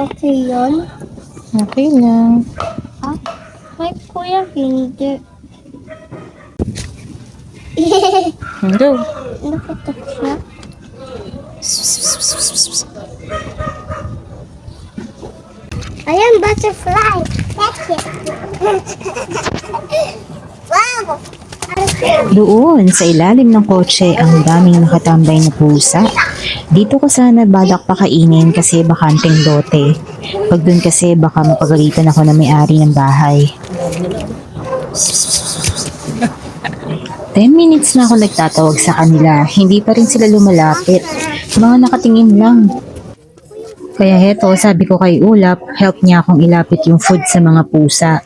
okay yun? Okay lang. Ha? May kuya, hindi. Hello. Nakatak siya. Ayan, butterfly. That's it. Wow! Doon sa ilalim ng kotse ang daming nakatambay na pusa. Dito ko sana balak pakainin kasi bakanting lote. Pag dun kasi baka mapagalitan ako na may-ari ng bahay. 10 minutes na ako nagtatawag sa kanila. Hindi pa rin sila lumalapit. Mga nakatingin lang. Kaya heto, sabi ko kay Ulap, help niya akong ilapit yung food sa mga pusa.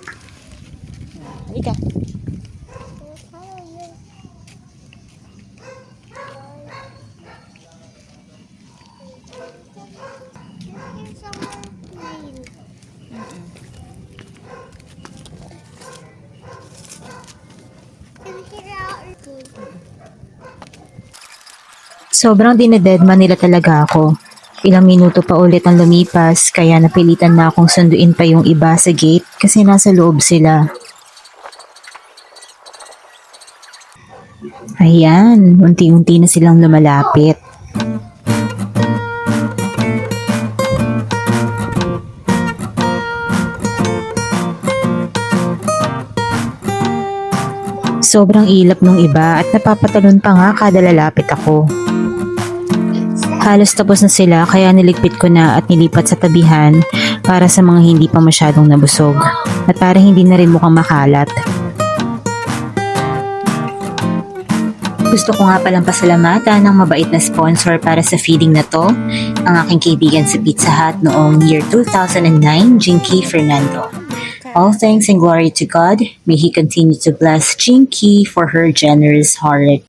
Sobrang dinededma nila talaga ako. Ilang minuto pa ulit ang lumipas kaya napilitan na akong sunduin pa yung iba sa gate kasi nasa loob sila. Ayan, unti-unti na silang lumalapit. Sobrang ilap nung iba at napapatalon pa nga kada lalapit ako. Halos tapos na sila kaya niligpit ko na at nilipat sa tabihan para sa mga hindi pa masyadong nabusog at para hindi na rin mukhang makalat. Gusto ko nga palang pasalamatan ng mabait na sponsor para sa feeding na to, ang aking kaibigan sa Pizza Hut noong year 2009, Jinky Fernando. All thanks and glory to God. May He continue to bless Jinky for her generous heart.